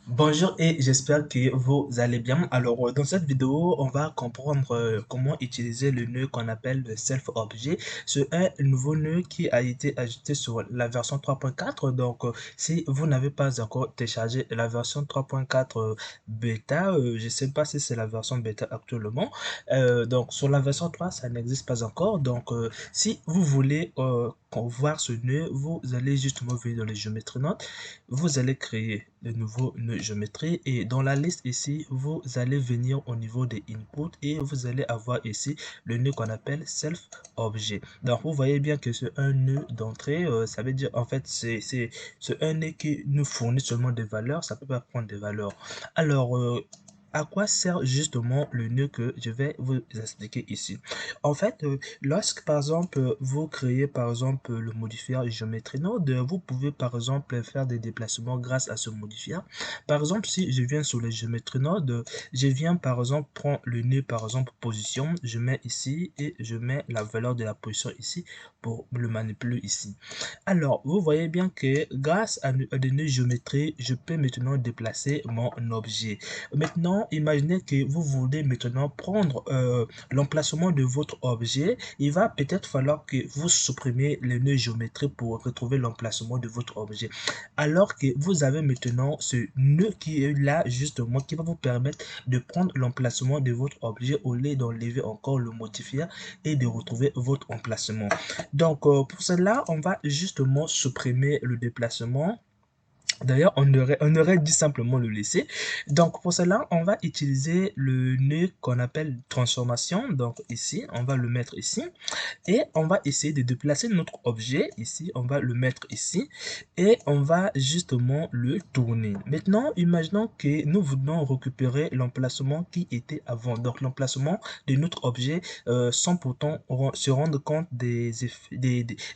Bonjour et j'espère que vous allez bien. Alors, dans cette vidéo, on va comprendre comment utiliser le nœud qu'on appelle le self-objet. C'est un nouveau nœud qui a été ajouté sur la version 3.4. Donc, si vous n'avez pas encore téléchargé la version 3.4 bêta, je ne sais pas si c'est la version bêta actuellement. Donc, sur la version 3, ça n'existe pas encore. Donc, si vous voulez voir ce nœud, vous allez justement venir dans les géométries notes. Vous allez créer de nouveau une géométrie et dans la liste ici, vous allez venir au niveau des inputs et vous allez avoir ici le nœud qu'on appelle self objet. Donc vous voyez bien que c'est un nœud d'entrée, ça veut dire en fait c'est un nœud qui nous fournit seulement des valeurs, ça peut pas prendre des valeurs. Alors à quoi sert justement le nœud que je vais vous expliquer ici? En fait, lorsque par exemple vous créez par exemple le modifier géométrie node, vous pouvez par exemple faire des déplacements grâce à ce modifier. Par exemple, si je viens sur les géométrie node, je viens par exemple prendre le nœud par exemple position, je mets ici et je mets la valeur de la position ici pour le manipuler ici. Alors, vous voyez bien que grâce à des nœuds géométrie, je peux maintenant déplacer mon objet. Maintenant, imaginez que vous voulez maintenant prendre l'emplacement de votre objet. Il va peut-être falloir que vous supprimiez les nœuds géométriques pour retrouver l'emplacement de votre objet. Alors que vous avez maintenant ce nœud qui est là justement, qui va vous permettre de prendre l'emplacement de votre objet au lieu d'enlever encore le modifier et de retrouver votre emplacement. Donc, pour cela, on va justement supprimer le déplacement. D'ailleurs, on aurait dû simplement le laisser. Donc, pour cela, on va utiliser le nœud qu'on appelle transformation. Donc, ici, on va le mettre ici. Et on va essayer de déplacer notre objet. Ici, on va le mettre ici. Et on va justement le tourner. Maintenant, imaginons que nous voulons récupérer l'emplacement qui était avant. Donc, l'emplacement de notre objet sans pourtant se rendre compte des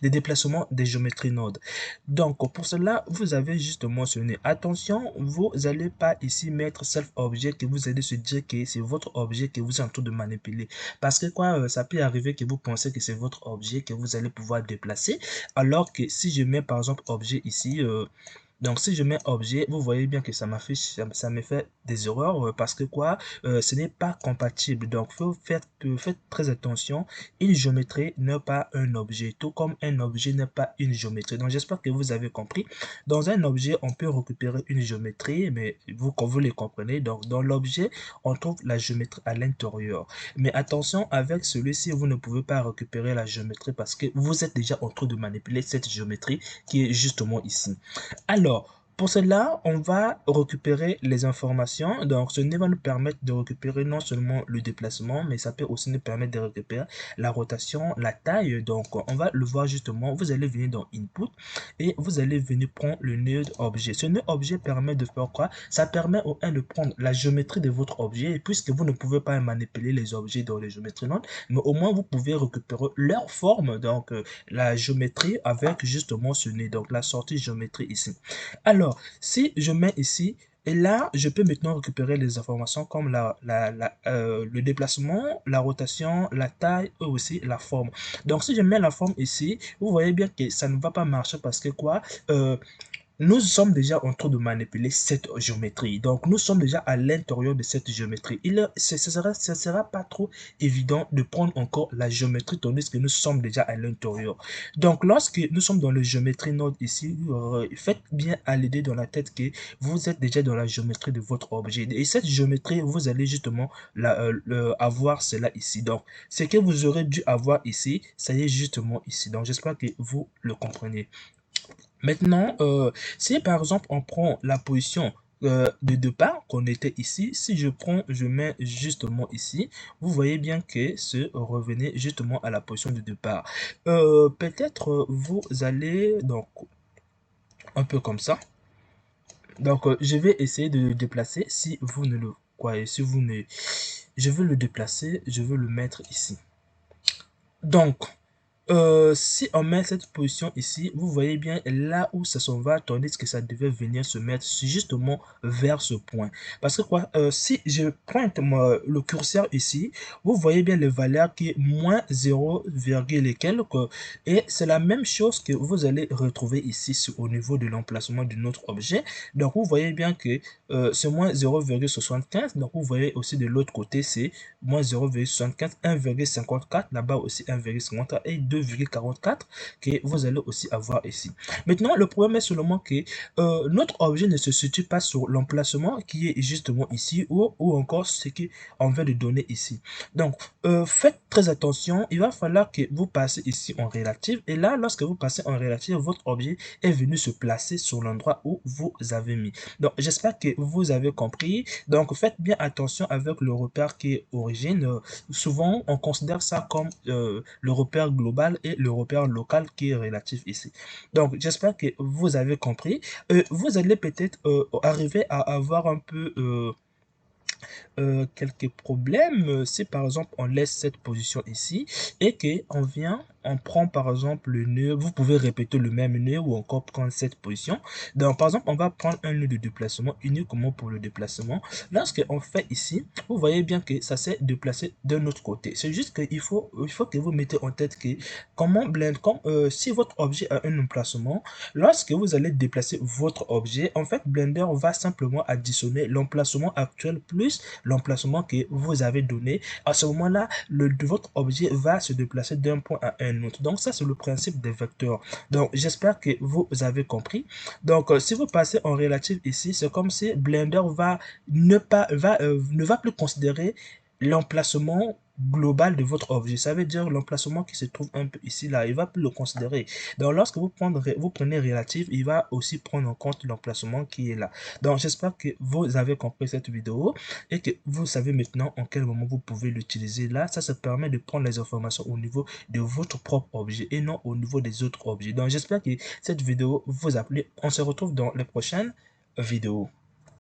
déplacements des géométries nodes. Donc, pour cela, vous avez justement mentionné. Attention, vous n'allez pas ici mettre self-objet que vous allez se dire que c'est votre objet que vous êtes en train de manipuler. Parce que quoi, ça peut arriver que vous pensez que c'est votre objet que vous allez pouvoir déplacer. Alors que si je mets par exemple objet ici, donc si je mets objet, vous voyez bien que ça me fait des erreurs parce que quoi, ce n'est pas compatible. Donc faites très attention. Une géométrie n'est pas un objet, tout comme un objet n'est pas une géométrie. Donc j'espère que vous avez compris. Dans un objet, on peut récupérer une géométrie, mais quand vous les comprenez, donc dans l'objet, on trouve la géométrie à l'intérieur. Mais attention, avec celui-ci, vous ne pouvez pas récupérer la géométrie parce que vous êtes déjà en train de manipuler cette géométrie qui est justement ici. Alors, pour cela, on va récupérer les informations. Donc, ce nœud va nous permettre de récupérer non seulement le déplacement, mais ça peut aussi nous permettre de récupérer la rotation, la taille. Donc, on va le voir justement. Vous allez venir dans Input et vous allez venir prendre le nœud objet. Ce nœud objet permet de faire quoi? Ça permet au 1 de prendre la géométrie de votre objet. Et puisque vous ne pouvez pas manipuler les objets dans les géométries non, mais au moins vous pouvez récupérer leur forme. Donc, la géométrie avec justement ce nœud. Donc, la sortie géométrie ici. Alors, si je mets ici, et là, je peux maintenant récupérer les informations comme le déplacement, la rotation, la taille et aussi la forme. Donc, si je mets la forme ici, vous voyez bien que ça ne va pas marcher parce que quoi? Nous sommes déjà en train de manipuler cette géométrie. Donc, nous sommes déjà à l'intérieur de cette géométrie. Ce sera pas trop évident de prendre encore la géométrie tandis que nous sommes déjà à l'intérieur. Donc, lorsque nous sommes dans la géométrie node ici, faites bien à l'idée dans la tête que vous êtes déjà dans la géométrie de votre objet. Et cette géométrie, vous allez justement avoir cela ici. Donc, ce que vous aurez dû avoir ici, ça y est justement ici. Donc, j'espère que vous le comprenez. Maintenant, si par exemple on prend la position de départ qu'on était ici, si je mets justement ici, vous voyez bien que ce revenait justement à la position de départ. Peut-être vous allez donc un peu comme ça. Donc je vais essayer de le déplacer si vous ne le croyez, si vous ne, je veux le déplacer, je veux le mettre ici. Donc si on met cette position ici, vous voyez bien là où ça s'en va, tandis que ça devait venir se mettre justement vers ce point. Parce que quoi, si je pointe le curseur ici, vous voyez bien les valeurs qui est moins 0, et quelques. Et c'est la même chose que vous allez retrouver ici au niveau de l'emplacement de notre objet. Donc vous voyez bien que c'est moins 0,75. Donc vous voyez aussi de l'autre côté, c'est moins 0,75, 1,54, là-bas aussi 1,54 et 2,44 que vous allez aussi avoir ici. Maintenant, le problème est seulement que notre objet ne se situe pas sur l'emplacement qui est justement ici ou encore ce qu'on veut de donner ici. Donc, faites très attention, il va falloir que vous passez ici en relative et là, lorsque vous passez en relative, votre objet est venu se placer sur l'endroit où vous avez mis. Donc, j'espère que vous avez compris. Donc, faites bien attention avec le repère qui est origine. Souvent, on considère ça comme le repère global et le repère local qui est relatif ici. Donc, j'espère que vous avez compris. Vous allez peut-être arriver à avoir un peu quelques problèmes. Si par exemple on laisse cette position ici et que on vient, on prend par exemple le nœud, vous pouvez répéter le même nœud ou encore prendre cette position. Donc par exemple, on va prendre un nœud de déplacement uniquement pour le déplacement. Lorsque on fait ici, vous voyez bien que ça s'est déplacé d'un autre côté. C'est juste qu'il faut que vous mettez en tête que comment Blend, comme si votre objet a un emplacement, lorsque vous allez déplacer votre objet, en fait Blender va simplement additionner l'emplacement actuel plus l'emplacement que vous avez donné. À ce moment-là, votre objet va se déplacer d'un point à un autre. Donc ça, c'est le principe des vecteurs. Donc j'espère que vous avez compris. Donc si vous passez en relative ici, c'est comme si Blender ne va plus considérer l'emplacement global de votre objet. Ça veut dire l'emplacement qui se trouve un peu ici, là, il va plus le considérer. Donc lorsque vous prenez relative, il va aussi prendre en compte l'emplacement qui est là. Donc j'espère que vous avez compris cette vidéo et que vous savez maintenant en quel moment vous pouvez l'utiliser. Là, ça permet de prendre les informations au niveau de votre propre objet et non au niveau des autres objets. Donc j'espère que cette vidéo vous a plu. On se retrouve dans les prochaines vidéos.